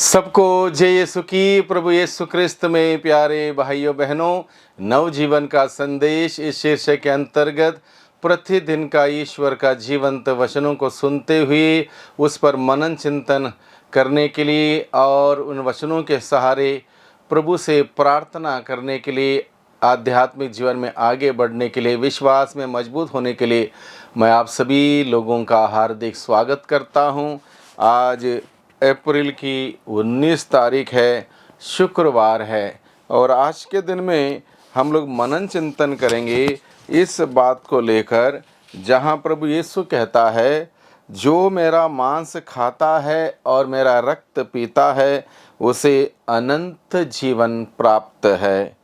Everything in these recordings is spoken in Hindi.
सबको जय यीशु की। प्रभु यीशु क्रिस्त में प्यारे भाइयों बहनों, नवजीवन का संदेश इस शीर्षक के अंतर्गत प्रतिदिन का ईश्वर का जीवंत वचनों को सुनते हुए उस पर मनन चिंतन करने के लिए और उन वचनों के सहारे प्रभु से प्रार्थना करने के लिए, आध्यात्मिक जीवन में आगे बढ़ने के लिए, विश्वास में मजबूत होने के लिए मैं आप सभी लोगों का हार्दिक स्वागत करता हूं। आज अप्रैल की 19 तारीख है, शुक्रवार है, और आज के दिन में हम लोग मनन चिंतन करेंगे इस बात को लेकर जहाँ प्रभु यीशु कहता है, जो मेरा मांस खाता है और मेरा रक्त पीता है उसे अनंत जीवन प्राप्त है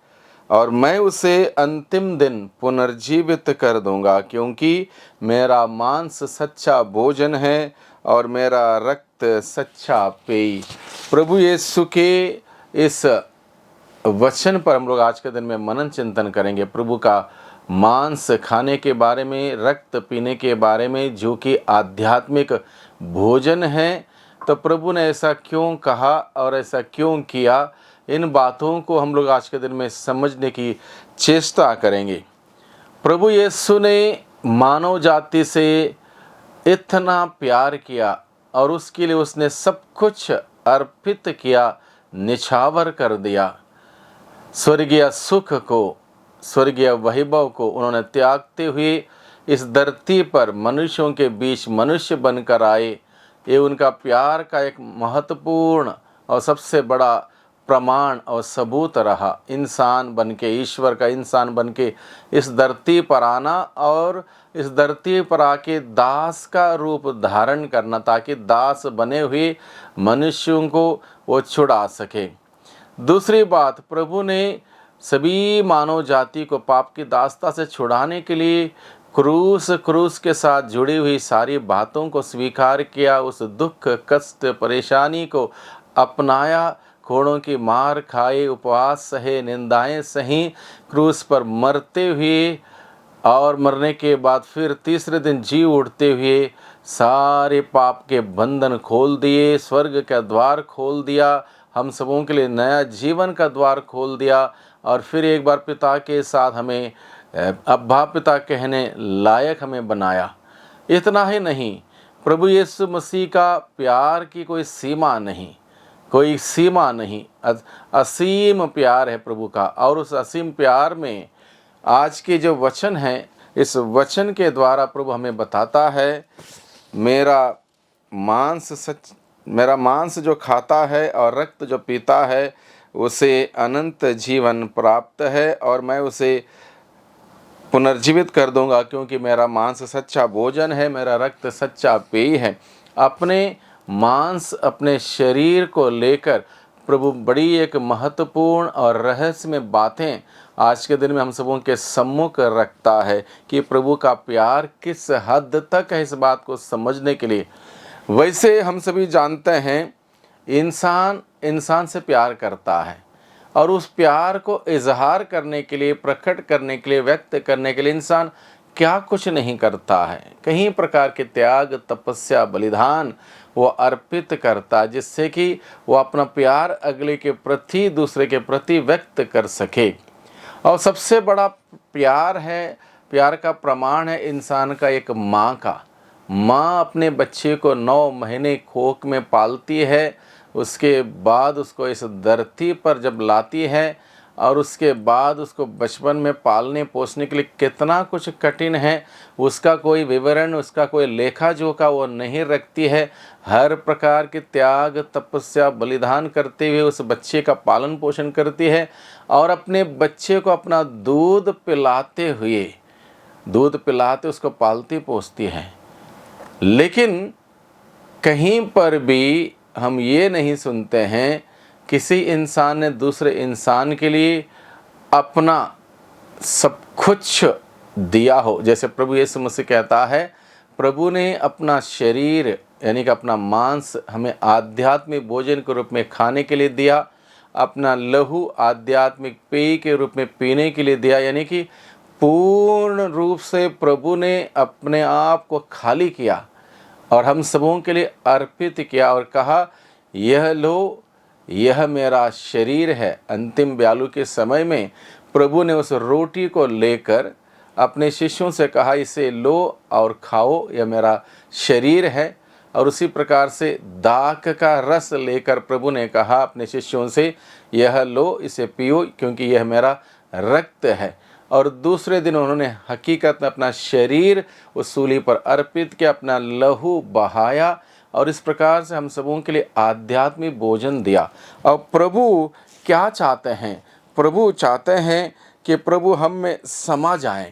और मैं उसे अंतिम दिन पुनर्जीवित कर दूंगा, क्योंकि मेरा मांस सच्चा भोजन है और मेरा रक्त सच्चा पेय। प्रभु यीशु के इस वचन पर हम लोग आज के दिन में मनन चिंतन करेंगे। प्रभु का मांस खाने के बारे में, रक्त पीने के बारे में, जो कि आध्यात्मिक भोजन है। तो प्रभु ने ऐसा क्यों कहा और ऐसा क्यों किया, इन बातों को हम लोग आज के दिन में समझने की चेष्टा करेंगे। प्रभु यीशु ने मानव जाति से इतना प्यार किया और उसके लिए उसने सब कुछ अर्पित किया, निछावर कर दिया। स्वर्गीय सुख को, स्वर्गीय वैभव को उन्होंने त्यागते हुए इस धरती पर मनुष्यों के बीच मनुष्य बनकर आए। ये उनका प्यार का एक महत्वपूर्ण और सबसे बड़ा प्रमाण और सबूत रहा। इंसान बनके, ईश्वर का इंसान बनके इस धरती पर आना और इस धरती पर आके दास का रूप धारण करना, ताकि दास बने हुए मनुष्यों को वो छुड़ा सके। दूसरी बात, प्रभु ने सभी मानव जाति को पाप की दासता से छुड़ाने के लिए क्रूस के साथ जुड़ी हुई सारी बातों को स्वीकार किया। उस दुख, कष्ट, परेशानी को अपनाया, कोड़ों की मार खाए, उपवास सहे, निंदाएं सही, क्रूस पर मरते हुए और मरने के बाद फिर तीसरे दिन जी उठते हुए सारे पाप के बंधन खोल दिए, स्वर्ग का द्वार खोल दिया, हम सबों के लिए नया जीवन का द्वार खोल दिया और फिर एक बार पिता के साथ हमें अब्बा पिता कहने लायक हमें बनाया। इतना ही नहीं, प्रभु यीशु मसीह का प्यार की कोई सीमा नहीं, कोई सीमा नहीं, असीम प्यार है प्रभु का। और उस असीम प्यार में आज के जो वचन है, इस वचन के द्वारा प्रभु हमें बताता है, मेरा मांस जो खाता है और रक्त जो पीता है उसे अनंत जीवन प्राप्त है और मैं उसे पुनर्जीवित कर दूंगा, क्योंकि मेरा मांस सच्चा भोजन है, मेरा रक्त सच्चा पेय है। अपने मांस, अपने शरीर को लेकर प्रभु बड़ी एक महत्वपूर्ण और रहस्यमय बातें आज के दिन में हम सबों के सम्मुख रखता है कि प्रभु का प्यार किस हद तक है। इस बात को समझने के लिए, वैसे हम सभी जानते हैं, इंसान से प्यार करता है और उस प्यार को इजहार करने के लिए, प्रकट करने के लिए, व्यक्त करने के लिए इंसान क्या कुछ नहीं करता है। कई प्रकार के त्याग, तपस्या, बलिदान वो अर्पित करता है, जिससे कि वो अपना प्यार अगले के प्रति, दूसरे के प्रति व्यक्त कर सके। और सबसे बड़ा प्यार है, प्यार का प्रमाण है इंसान का एक माँ का। माँ अपने बच्चे को 9 महीने कोख में पालती है, उसके बाद उसको इस धरती पर जब लाती है और उसके बाद उसको बचपन में पालने पोसने के लिए कितना कुछ कठिन है, उसका कोई विवरण, उसका कोई लेखा जोखा वो नहीं रखती है। हर प्रकार के त्याग, तपस्या, बलिदान करते हुए उस बच्चे का पालन पोषण करती है और अपने बच्चे को अपना दूध पिलाते उसको पालती पोसती है। लेकिन कहीं पर भी हम ये नहीं सुनते हैं किसी इंसान ने दूसरे इंसान के लिए अपना सब कुछ दिया हो। जैसे प्रभु यीशु मसीह कहता है, प्रभु ने अपना शरीर यानी कि अपना मांस हमें आध्यात्मिक भोजन के रूप में खाने के लिए दिया, अपना लहू आध्यात्मिक पेय के रूप में पीने के लिए दिया। यानी कि पूर्ण रूप से प्रभु ने अपने आप को खाली किया और हम सबों के लिए अर्पित किया और कहा, यह लो, यह मेरा शरीर है। अंतिम ब्यालू के समय में प्रभु ने उस रोटी को लेकर अपने शिष्यों से कहा, इसे लो और खाओ, यह मेरा शरीर है। और उसी प्रकार से दाख का रस लेकर प्रभु ने कहा अपने शिष्यों से, यह लो, इसे पियो, क्योंकि यह मेरा रक्त है। और दूसरे दिन उन्होंने हकीकत में अपना शरीर उस सूली पर अर्पित किया, अपना लहू बहाया और इस प्रकार से हम सबों के लिए आध्यात्मिक भोजन दिया। और प्रभु क्या चाहते हैं? प्रभु चाहते हैं कि प्रभु हम में समा जाएं।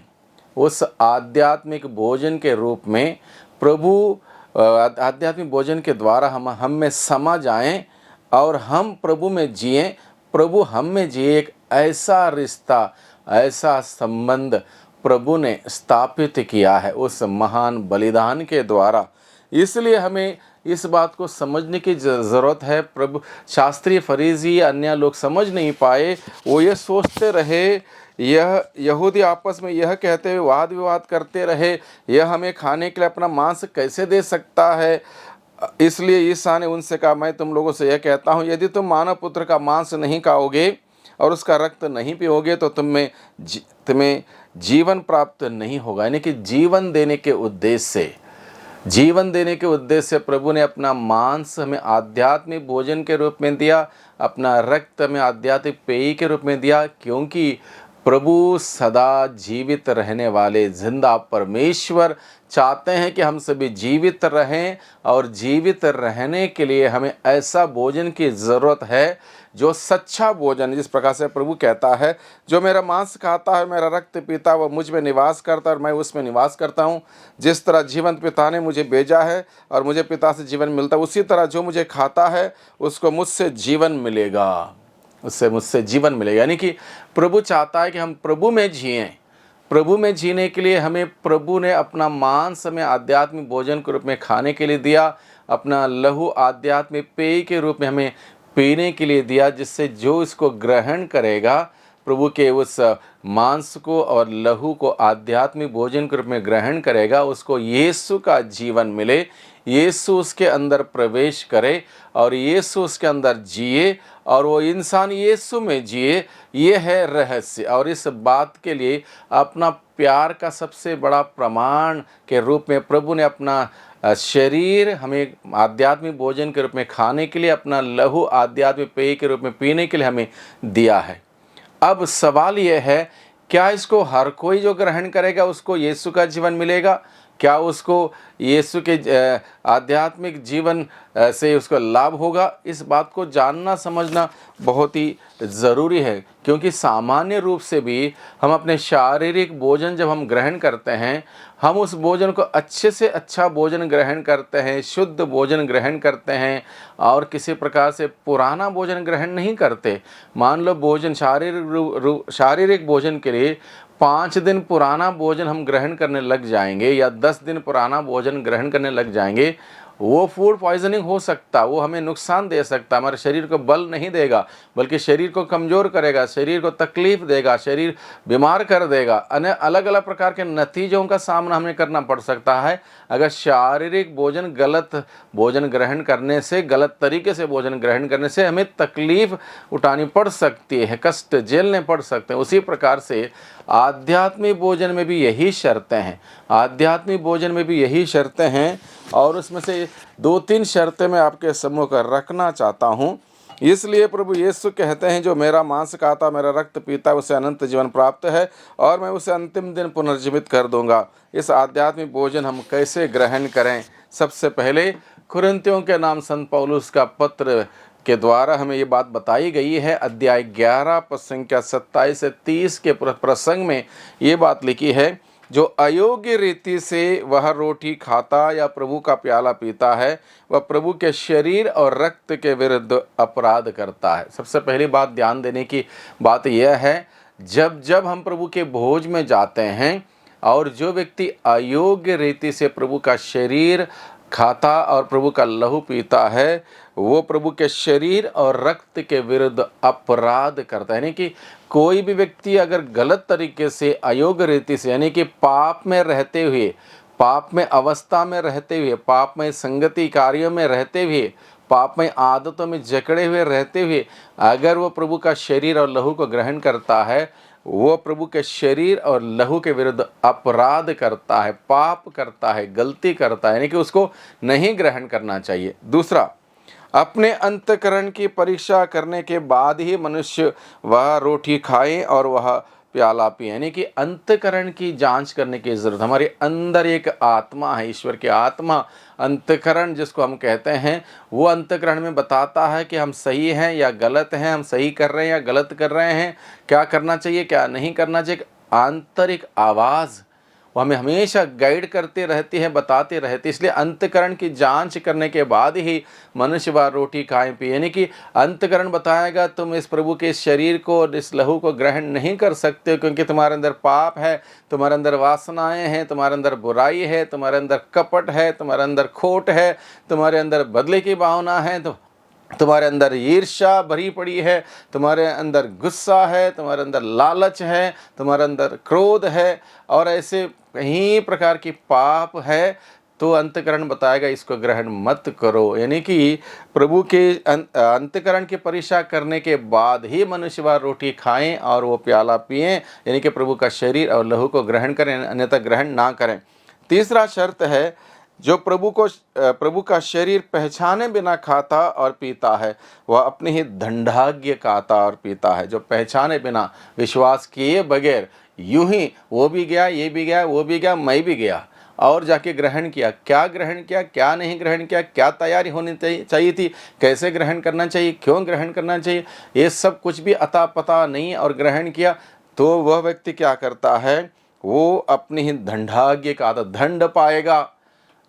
उस आध्यात्मिक भोजन के रूप में प्रभु आध्यात्मिक भोजन के द्वारा हम में समा जाएं और हम प्रभु में जिएं, प्रभु हम में जिए। एक ऐसा रिश्ता, ऐसा संबंध प्रभु ने स्थापित किया है उस महान बलिदान के द्वारा। इसलिए हमें इस बात को समझने की ज़रूरत है। प्रभु शास्त्रीय फरीसी अन्य लोग समझ नहीं पाए। वो ये सोचते रहे, यह यहूदी आपस में यह कहते हुए वाद विवाद करते रहे, यह हमें खाने के लिए अपना मांस कैसे दे सकता है। इसलिए ईसा ने उनसे कहा, मैं तुम लोगों से यह कहता हूँ, यदि तुम मानव पुत्र का मांस नहीं खाओगे और उसका रक्त नहीं पियोगे तो तुम्हें जीवन प्राप्त नहीं होगा। यानी कि जीवन देने के उद्देश्य से प्रभु ने अपना मांस हमें आध्यात्मिक भोजन के रूप में दिया, अपना रक्त हमें आध्यात्मिक पेय के रूप में दिया, क्योंकि प्रभु सदा जीवित रहने वाले जिंदा परमेश्वर चाहते हैं कि हम सभी जीवित रहें। और जीवित रहने के लिए हमें ऐसा भोजन की ज़रूरत है जो सच्चा भोजन, जिस प्रकार से प्रभु कहता है, जो मेरा मांस खाता है, मेरा रक्त पीता है, वह मुझ में निवास करता है और मैं उसमें निवास करता हूँ। जिस तरह जीवंत पिता ने मुझे भेजा है और मुझे पिता से जीवन मिलता है, उसी तरह जो मुझे खाता है उसको मुझसे जीवन मिलेगा, मुझसे जीवन मिलेगा। यानी कि प्रभु चाहता है कि हम प्रभु में जिएं। प्रभु में जीने के लिए हमें प्रभु ने अपना मांस हमें आध्यात्मिक भोजन के रूप में खाने के लिए दिया, अपना लहू आध्यात्मिक पेय के रूप में हमें पीने के लिए दिया, जिससे जो इसको ग्रहण करेगा, प्रभु के उस मांस को और लहू को आध्यात्मिक भोजन के रूप में ग्रहण करेगा, उसको यीशु का जीवन मिले, यीशु उसके अंदर प्रवेश करे और यीशु उसके अंदर जिए और वो इंसान यीशु में जिए। ये है रहस्य। और इस बात के लिए अपना प्यार का सबसे बड़ा प्रमाण के रूप में प्रभु ने अपना शरीर हमें आध्यात्मिक भोजन के रूप में खाने के लिए, अपना लहू आध्यात्मिक पेय के रूप में पीने के लिए हमें दिया है। अब सवाल यह है, क्या इसको हर कोई जो ग्रहण करेगा उसको यीशु का जीवन मिलेगा? क्या उसको यीशु के आध्यात्मिक जीवन से उसको लाभ होगा? इस बात को जानना समझना बहुत ही ज़रूरी है, क्योंकि सामान्य रूप से भी हम अपने शारीरिक भोजन जब हम ग्रहण करते हैं, हम उस भोजन को अच्छे से अच्छा भोजन ग्रहण करते हैं, शुद्ध भोजन ग्रहण करते हैं और किसी प्रकार से पुराना भोजन ग्रहण नहीं करते। मान लो भोजन शारीरिक भोजन के लिए 5 दिन पुराना भोजन हम ग्रहण करने लग जाएंगे या 10 दिन पुराना भोजन ग्रहण करने लग जाएंगे, वो फूड पॉइजनिंग हो सकता, वो हमें नुकसान दे सकता, हमारे शरीर को बल नहीं देगा, बल्कि शरीर को कमज़ोर करेगा, शरीर को तकलीफ़ देगा, शरीर बीमार कर देगा। अन्य अलग अलग प्रकार के नतीजों का सामना हमें करना पड़ सकता है अगर शारीरिक भोजन गलत भोजन ग्रहण करने से, गलत तरीके से भोजन ग्रहण करने से हमें तकलीफ़ उठानी पड़ सकती है, कष्ट झेलने पड़ सकते हैं। उसी प्रकार से आध्यात्मिक भोजन में भी यही शर्तें हैं, आध्यात्मिक भोजन में भी यही शर्तें हैं और उसमें से 2-3 शर्तें मैं आपके सम्मुख रखना चाहता हूँ। इसलिए प्रभु यीशु कहते हैं, जो मेरा मांस खाता, मेरा रक्त पीता, उसे अनंत जीवन प्राप्त है और मैं उसे अंतिम दिन पुनर्जीवित कर दूंगा। इस आध्यात्मिक भोजन हम कैसे ग्रहण करें? सबसे पहले कुरिन्थियों के नाम संत पौलुस का पत्र के द्वारा हमें ये बात बताई गई है। अध्याय 11 पद संख्या 27 से 30 के प्रसंग में ये बात लिखी है, जो अयोग्य रीति से वह रोटी खाता या प्रभु का प्याला पीता है, वह प्रभु के शरीर और रक्त के विरुद्ध अपराध करता है। सबसे पहली बात ध्यान देने की बात यह है, जब जब हम प्रभु के भोज में जाते हैं और जो व्यक्ति अयोग्य रीति से प्रभु का शरीर खाता और प्रभु का लहू पीता है, वो प्रभु के शरीर और रक्त के विरुद्ध अपराध करता है। यानी कि कोई भी व्यक्ति अगर गलत तरीके से, अयोग्य रीति से, यानी कि पाप में रहते हुए, पाप में अवस्था में रहते हुए, पाप में संगति कार्यों में रहते हुए पाप में आदतों में जकड़े हुए रहते हुए अगर वो प्रभु का शरीर और लहू को ग्रहण करता है, वो प्रभु के शरीर और लहू के विरुद्ध अपराध करता है, पाप करता है, गलती करता है, यानी कि उसको नहीं ग्रहण करना चाहिए। दूसरा, अपने अंतःकरण की परीक्षा करने के बाद ही मनुष्य वह रोटी खाए और वह प्याला पिए, यानी कि अंतःकरण की जांच करने की जरूरत। हमारे अंदर एक आत्मा है, ईश्वर की आत्मा, अंतःकरण जिसको हम कहते हैं, वो अंतःकरण में बताता है कि हम सही हैं या गलत हैं, हम सही कर रहे हैं या गलत कर रहे हैं, क्या करना चाहिए क्या नहीं करना चाहिए। आंतरिक आवाज़ वो हमें हमेशा गाइड करते रहती है, बताते रहती है। इसलिए अंतःकरण की जांच करने के बाद ही मनुष्य वह रोटी खाए पिए, यानी कि अंतःकरण बताएगा तुम इस प्रभु के शरीर को, इस लहू को ग्रहण नहीं कर सकते, क्योंकि तुम्हारे अंदर पाप है, तुम्हारे अंदर वासनाएं हैं, तुम्हारे अंदर बुराई है, तुम्हारे अंदर कपट है, तुम्हारे अंदर खोट है, तुम्हारे अंदर बदले की भावना है, तो तुम्हारे अंदर ईर्ष्या भरी पड़ी है, तुम्हारे अंदर गुस्सा है, तुम्हारे अंदर लालच है, तुम्हारे अंदर क्रोध है, और ऐसे कई प्रकार की पाप है, तो अंतःकरण बताएगा इसको ग्रहण मत करो। यानी कि प्रभु के अंतःकरण की परीक्षा करने के बाद ही मनुष्य वह रोटी खाएं और वो प्याला पिएं, यानी कि प्रभु का शरीर और लहू को ग्रहण करें, अन्यथा ग्रहण ना करें। तीसरा शर्त है, जो प्रभु का शरीर पहचाने बिना खाता और पीता है, वह अपने ही दंडाज्ञ खाता और पीता है। जो पहचाने बिना, विश्वास किए बगैर यूं ही वो भी गया, ये भी गया, वो भी गया, मैं भी गया, और जाके ग्रहण किया, क्या ग्रहण किया क्या नहीं ग्रहण किया, क्या तैयारी होनी चाहिए थी, कैसे ग्रहण करना चाहिए, क्यों ग्रहण करना चाहिए, ये सब कुछ भी अता पता नहीं और ग्रहण किया, तो वह व्यक्ति क्या करता है, वो अपनी ही दंडाज्ञ का दंड पाएगा,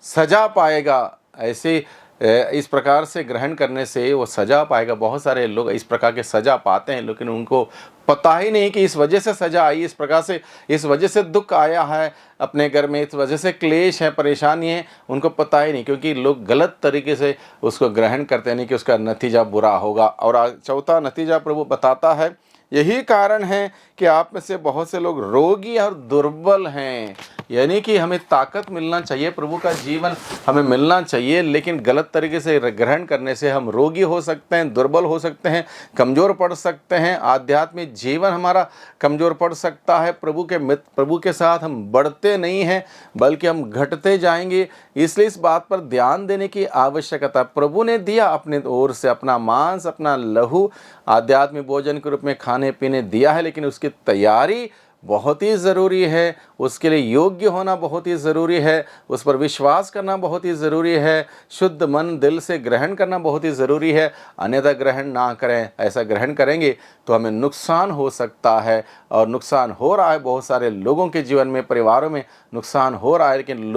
सजा पाएगा। ऐसे इस प्रकार से ग्रहण करने से वो सजा पाएगा। बहुत सारे लोग इस प्रकार के सजा पाते हैं, लेकिन उनको पता ही नहीं कि इस वजह से सजा आई, इस प्रकार से, इस वजह से दुख आया है अपने घर में, इस वजह से क्लेश है, परेशानी है, उनको पता ही नहीं, क्योंकि लोग गलत तरीके से उसको ग्रहण करते हैं, नहीं कि उसका नतीजा बुरा होगा। और चौथा नतीजा प्रभु बताता है, यही कारण है कि आप में से बहुत से लोग रोगी और दुर्बल हैं। यानी कि हमें ताकत मिलना चाहिए, प्रभु का जीवन हमें मिलना चाहिए, लेकिन गलत तरीके से ग्रहण करने से हम रोगी हो सकते हैं, दुर्बल हो सकते हैं, कमज़ोर पड़ सकते हैं, आध्यात्मिक जीवन हमारा कमज़ोर पड़ सकता है। प्रभु के साथ हम बढ़ते नहीं हैं, बल्कि हम घटते जाएंगे। इसलिए इस बात पर ध्यान देने की आवश्यकता। प्रभु ने दिया अपने ओर से अपना मांस, अपना लहू आध्यात्मिक भोजन के रूप में खाने पीने दिया है, लेकिन उसकी तैयारी बहुत ही ज़रूरी है, उसके लिए योग्य होना बहुत ही ज़रूरी है, उस पर विश्वास करना बहुत ही ज़रूरी है, शुद्ध मन दिल से ग्रहण करना बहुत ही ज़रूरी है, अन्यथा ग्रहण ना करें। ऐसा ग्रहण करेंगे तो हमें नुकसान हो सकता है, और नुकसान हो रहा है, बहुत सारे लोगों के जीवन में, परिवारों में नुकसान हो रहा है, लेकिन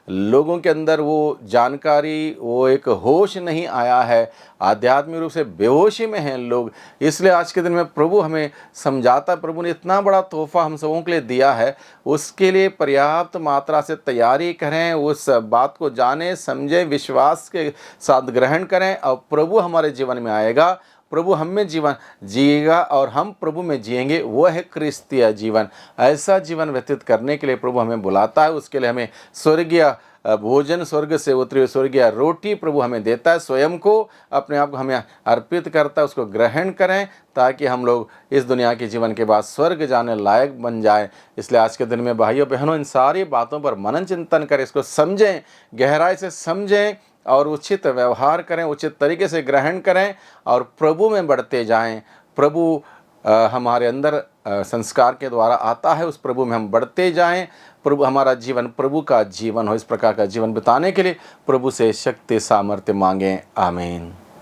लोगों के अंदर वो जानकारी, वो एक होश नहीं आया है, आध्यात्मिक रूप से बेहोशी में हैं लोग। इसलिए आज के दिन में प्रभु हमें समझाता, प्रभु ने इतना बड़ा तोहफा हम सबों के लिए दिया है, उसके लिए पर्याप्त मात्रा से तैयारी करें, उस बात को जानें, समझें, विश्वास के साथ ग्रहण करें, और प्रभु हमारे जीवन में आएगा, प्रभु हम में जीवन जिएगा और हम प्रभु में जिएंगे। वो है क्रिस्तीय जीवन। ऐसा जीवन व्यतीत करने के लिए प्रभु हमें बुलाता है, उसके लिए हमें स्वर्गीय भोजन, स्वर्ग से उतरी हुई स्वर्गीय रोटी प्रभु हमें देता है, स्वयं को, अपने आप को हमें अर्पित करता है। उसको ग्रहण करें ताकि हम लोग इस दुनिया के जीवन के बाद स्वर्ग जाने लायक बन जाएं। इसलिए आज के दिन में भाइयों बहनों, इन सारी बातों पर मनन चिंतन करें, इसको समझें, गहराई से समझें, और उचित व्यवहार करें, उचित तरीके से ग्रहण करें, और प्रभु में बढ़ते जाएं। प्रभु हमारे अंदर संस्कार के द्वारा आता है, उस प्रभु में हम बढ़ते जाएं। प्रभु हमारा जीवन प्रभु का जीवन हो। इस प्रकार का जीवन बिताने के लिए प्रभु से शक्ति सामर्थ्य मांगें। आमीन।